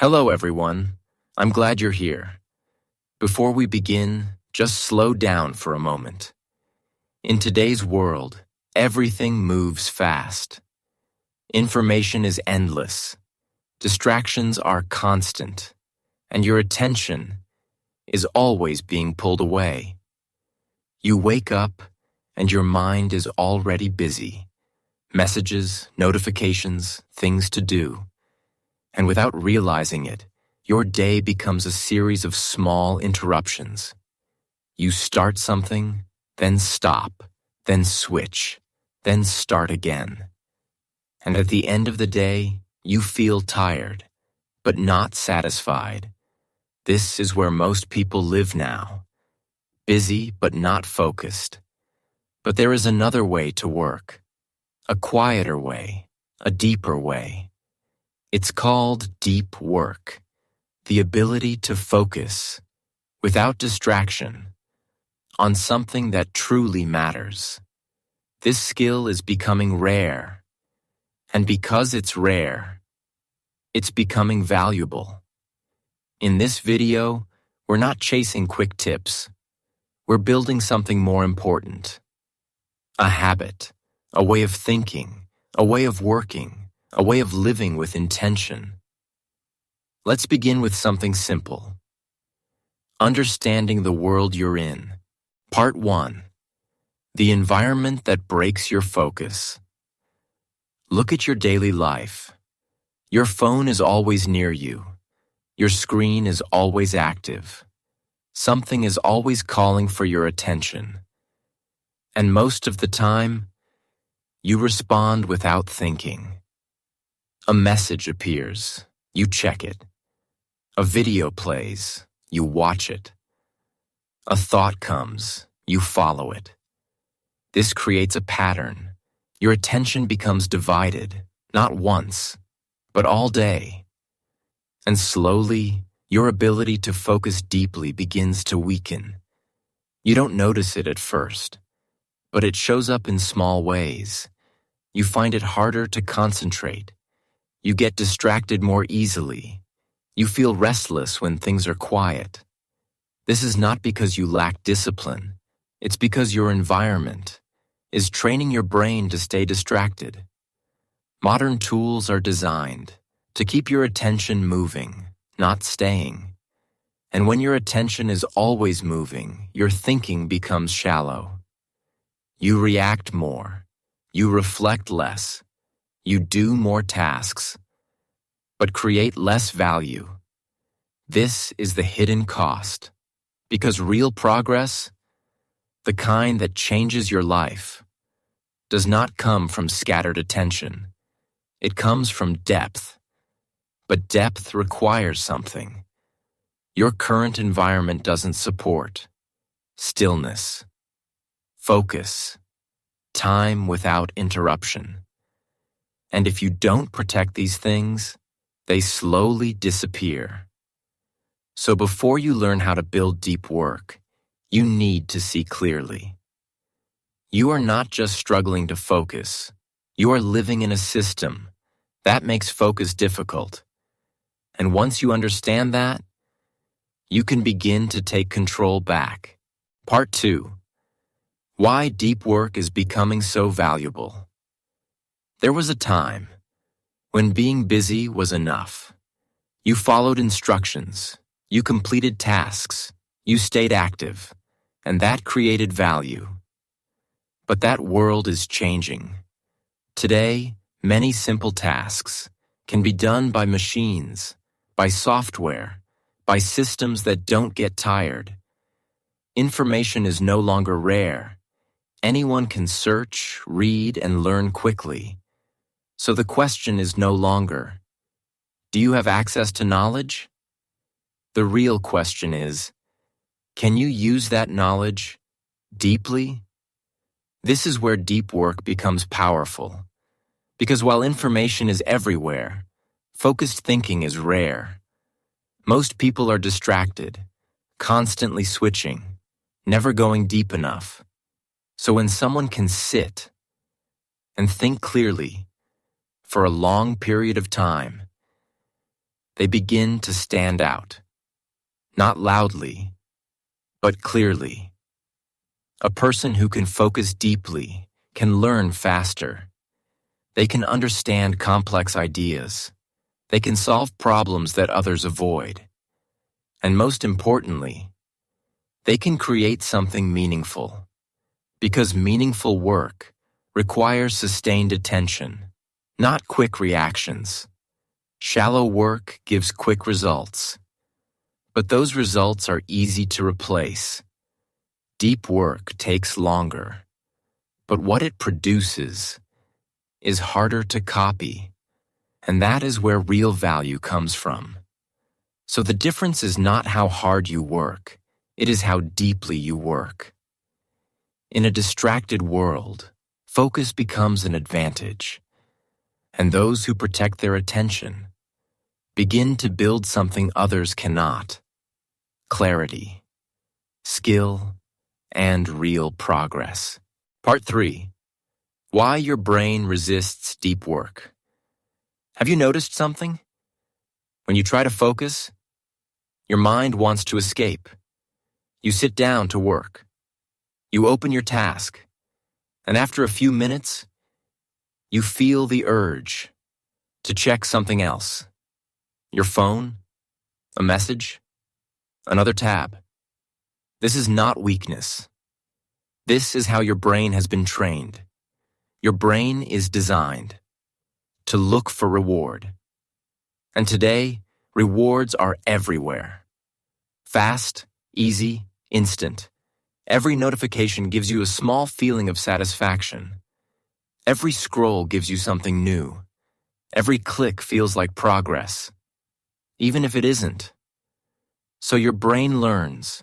Hello, everyone. I'm glad you're here. Before we begin, just slow down for a moment. In today's world, everything moves fast. Information is endless. Distractions are constant. And your attention is always being pulled away. You wake up, and your mind is already busy. Messages, notifications, things to do. And without realizing it, your day becomes a series of small interruptions. You start something, then stop, then switch, then start again. And at the end of the day, you feel tired, but not satisfied. This is where most people live now. Busy, but not focused. But there is another way to work. A quieter way, a deeper way. It's called deep work, the ability to focus, without distraction, on something that truly matters. This skill is becoming rare, and because it's rare, it's becoming valuable. In this video, we're not chasing quick tips. We're building something more important. A habit, a way of thinking, a way of working, a way of living with intention. Let's begin with something simple. Understanding the world you're in. Part 1. The environment that breaks your focus. Look at your daily life. Your phone is always near you. Your screen is always active. Something is always calling for your attention. And most of the time, you respond without thinking. A message appears, you check it. A video plays, you watch it. A thought comes, you follow it. This creates a pattern. Your attention becomes divided, not once, but all day. And slowly, your ability to focus deeply begins to weaken. You don't notice it at first, but it shows up in small ways. You find it harder to concentrate. You get distracted more easily. You feel restless when things are quiet. This is not because you lack discipline. It's because your environment is training your brain to stay distracted. Modern tools are designed to keep your attention moving, not staying. And when your attention is always moving, your thinking becomes shallow. You react more. You reflect less. You do more tasks, but create less value. This is the hidden cost, because real progress, the kind that changes your life, does not come from scattered attention. It comes from depth, but depth requires something. Your current environment doesn't support stillness, focus, time without interruption. And if you don't protect these things, they slowly disappear. So before you learn how to build deep work, you need to see clearly. You are not just struggling to focus. You are living in a system that makes focus difficult. And once you understand that, you can begin to take control back. Part 2. Why deep work is becoming so valuable. There was a time when being busy was enough. You followed instructions, you completed tasks, you stayed active, and that created value. But that world is changing. Today, many simple tasks can be done by machines, by software, by systems that don't get tired. Information is no longer rare. Anyone can search, read, and learn quickly. So the question is no longer, do you have access to knowledge? The real question is, can you use that knowledge deeply? This is where deep work becomes powerful. Because while information is everywhere, focused thinking is rare. Most people are distracted, constantly switching, never going deep enough. So when someone can sit and think clearly for a long period of time, they begin to stand out. Not loudly, but clearly. A person who can focus deeply can learn faster. They can understand complex ideas. They can solve problems that others avoid. And most importantly, they can create something meaningful. Because meaningful work requires sustained attention, not quick reactions. Shallow work gives quick results, but those results are easy to replace. Deep work takes longer, but what it produces is harder to copy, and that is where real value comes from. So the difference is not how hard you work, it is how deeply you work. In a distracted world, focus becomes an advantage, and those who protect their attention begin to build something others cannot: clarity, skill, and real progress. Part 3. Why your brain resists deep work. Have you noticed something? When you try to focus, your mind wants to escape. You sit down to work. You open your task, and after a few minutes, you feel the urge to check something else. Your phone, a message, another tab. This is not weakness. This is how your brain has been trained. Your brain is designed to look for reward. And today, rewards are everywhere. Fast, easy, instant. Every notification gives you a small feeling of satisfaction. Every scroll gives you something new. Every click feels like progress, even if it isn't. So your brain learns.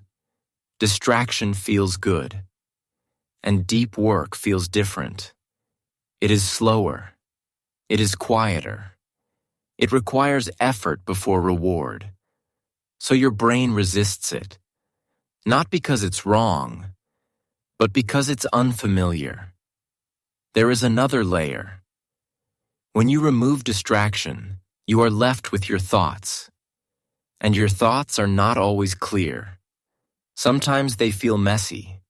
Distraction feels good, and deep work feels different. It is slower. It is quieter. It requires effort before reward. So your brain resists it. Not because it's wrong, but because it's unfamiliar. There is another layer. When you remove distraction, you are left with your thoughts. And your thoughts are not always clear. Sometimes they feel messy.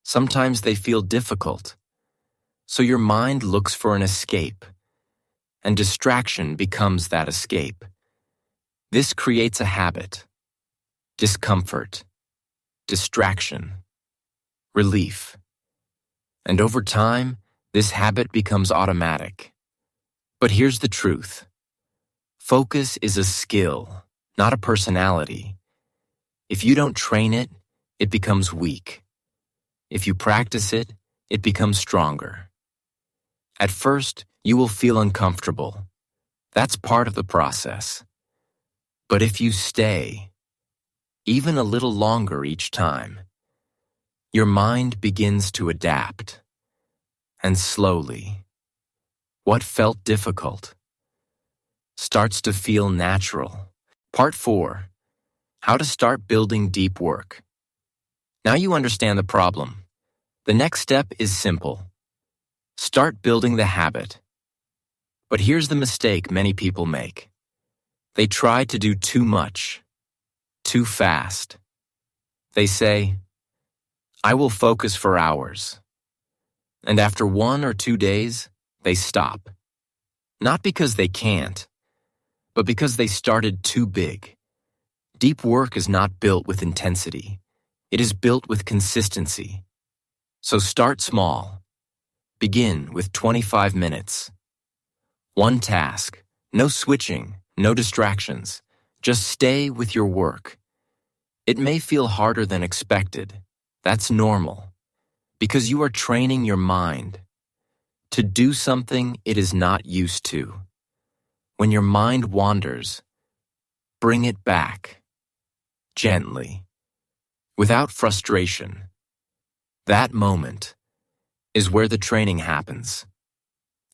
Sometimes they feel difficult. So your mind looks for an escape, and distraction becomes that escape. This creates a habit: discomfort, distraction, relief. And over time, this habit becomes automatic. But here's the truth. Focus is a skill, not a personality. If you don't train it, it becomes weak. If you practice it, it becomes stronger. At first, you will feel uncomfortable. That's part of the process. But if you stay, even a little longer each time, your mind begins to adapt. And slowly, what felt difficult starts to feel natural. Part 4. How to start building deep work. Now you understand the problem. The next step is simple. Start building the habit. But here's the mistake many people make. They try to do too much, too fast. They say, I will focus for hours. And after 1 or 2 days, they stop. Not because they can't, but because they started too big. Deep work is not built with intensity. It is built with consistency. So start small. Begin with 25 minutes. One task, no switching, no distractions. Just stay with your work. It may feel harder than expected. That's normal, because you are training your mind to do something it is not used to. When your mind wanders, bring it back, gently, without frustration. That moment is where the training happens.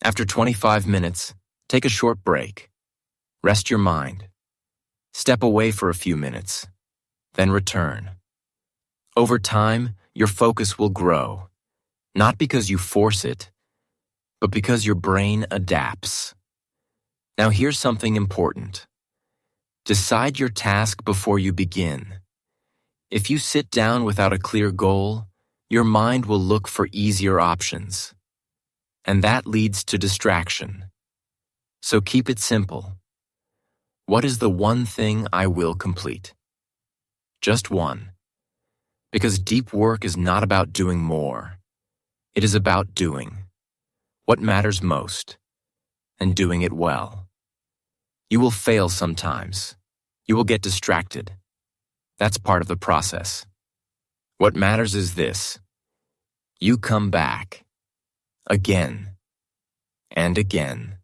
After 25 minutes, take a short break. Rest your mind. Step away for a few minutes, then return. Over time, your focus will grow, not because you force it, but because your brain adapts. Now here's something important. Decide your task before you begin. If you sit down without a clear goal, your mind will look for easier options. And that leads to distraction. So keep it simple. What is the one thing I will complete? Just one. Because deep work is not about doing more. It is about doing what matters most and doing it well. You will fail sometimes. You will get distracted. That's part of the process. What matters is this: you come back again and again.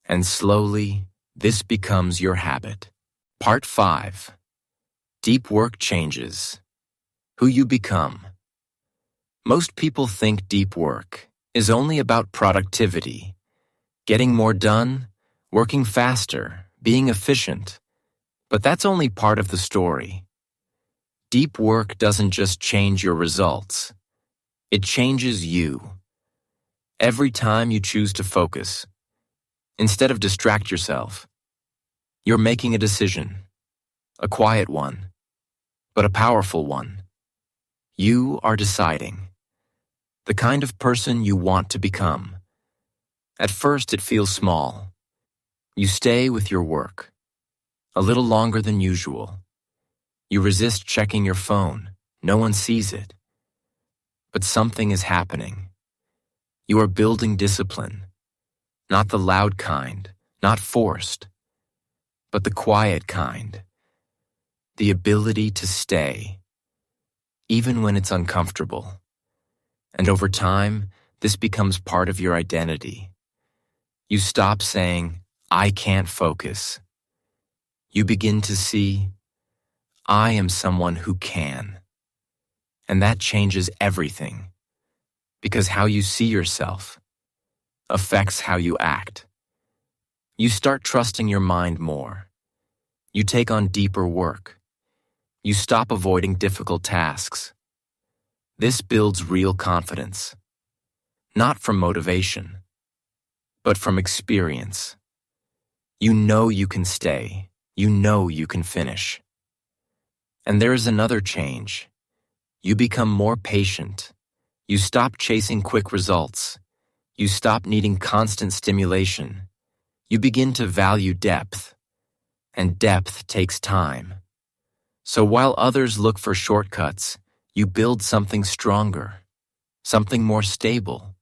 And slowly, this becomes your habit. Part 5. Deep work changes who you become. Most people think deep work is only about productivity, getting more done, working faster, being efficient. But that's only part of the story. Deep work doesn't just change your results. It changes you. Every time you choose to focus, instead of distract yourself, you're making a decision, a quiet one, but a powerful one. You are deciding the kind of person you want to become. At first, it feels small. You stay with your work a little longer than usual. You resist checking your phone. No one sees it. But something is happening. You are building discipline. Not the loud kind, not forced, but the quiet kind. The ability to stay, even when it's uncomfortable. And over time, this becomes part of your identity. You stop saying, "I can't focus." You begin to see, "I am someone who can." And that changes everything, because how you see yourself affects how you act. You start trusting your mind more. You take on deeper work. You stop avoiding difficult tasks. This builds real confidence, not from motivation, but from experience. You know you can stay. You know you can finish. And there is another change. You become more patient. You stop chasing quick results. You stop needing constant stimulation. You begin to value depth. And depth takes time. So while others look for shortcuts, you build something stronger, something more stable,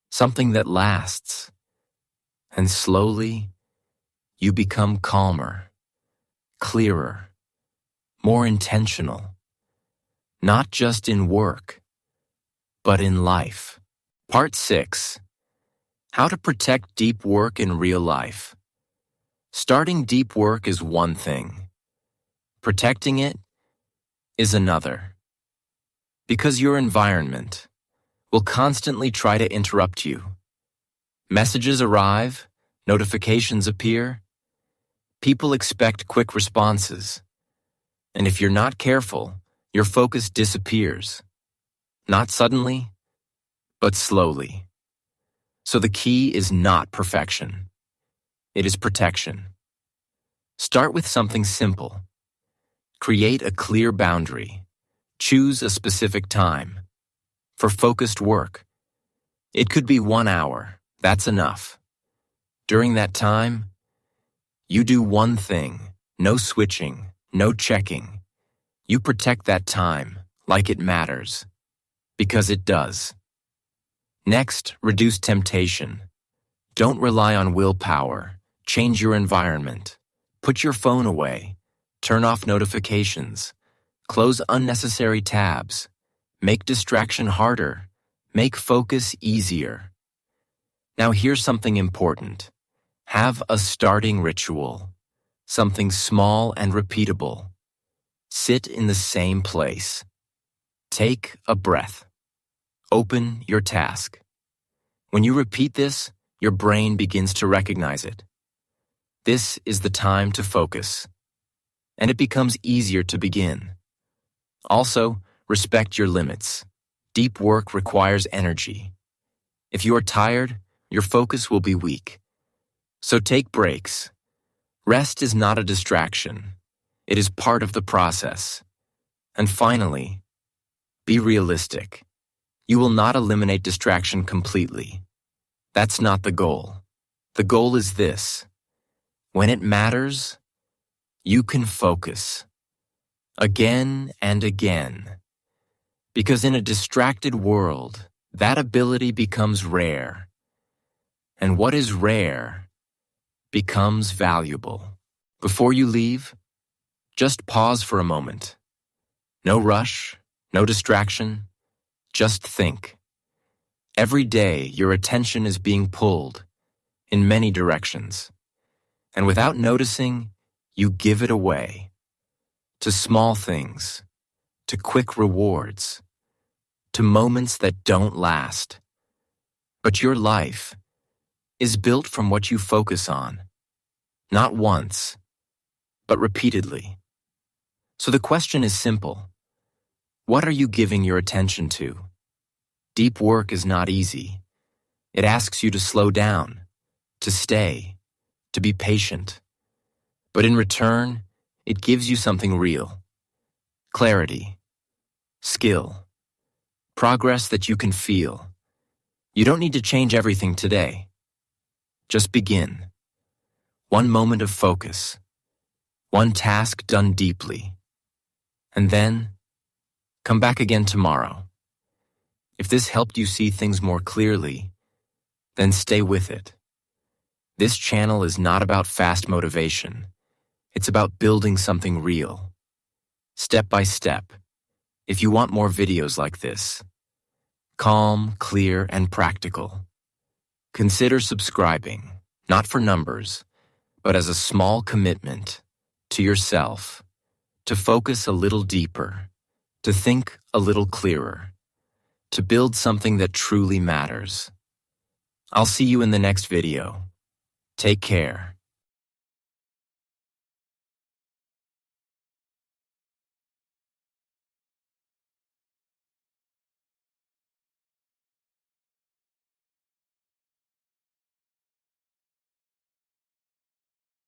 something that lasts. And slowly, you become calmer, clearer, more intentional, not just in work, but in life. Part 6. How to protect deep work in real life. Starting deep work is one thing. Protecting it is another. Because your environment will constantly try to interrupt you. Messages arrive, notifications appear. People expect quick responses. And if you're not careful, your focus disappears. Not suddenly, but slowly. So the key is not perfection. It is protection. Start with something simple. Create a clear boundary. Choose a specific time. For focused work, it could be 1 hour. That's enough. During that time, you do one thing. No switching, no checking. You protect that time like it matters. Because it does. Next, reduce temptation. Don't rely on willpower. Change your environment. Put your phone away. Turn off notifications. Close unnecessary tabs. Make distraction harder. Make focus easier. Now here's something important. Have a starting ritual. Something small and repeatable. Sit in the same place. Take a breath. Open your task. When you repeat this, your brain begins to recognize it. This is the time to focus. And it becomes easier to begin. Also, respect your limits. Deep work requires energy. If you are tired, your focus will be weak. So take breaks. Rest is not a distraction. It is part of the process. And finally, be realistic. You will not eliminate distraction completely. That's not the goal. The goal is this. When it matters, you can focus. Again and again. Because in a distracted world, that ability becomes rare. And what is rare becomes valuable. Before you leave, just pause for a moment. No rush, no distraction, just think. Every day, your attention is being pulled in many directions. And without noticing, you give it away. To small things, to quick rewards, to moments that don't last. But your life is built from what you focus on, not once, but repeatedly. So the question is simple. What are you giving your attention to? Deep work is not easy. It asks you to slow down, to stay, to be patient. But in return, it gives you something real. Clarity, skill, progress that you can feel. You don't need to change everything today. Just begin. One moment of focus. One task done deeply. And then, come back again tomorrow. If this helped you see things more clearly, then stay with it. This channel is not about fast motivation. It's about building something real. Step by step. If you want more videos like this, calm, clear, and practical, consider subscribing, not for numbers, but as a small commitment to yourself, to focus a little deeper, to think a little clearer, to build something that truly matters. I'll see you in the next video. Take care.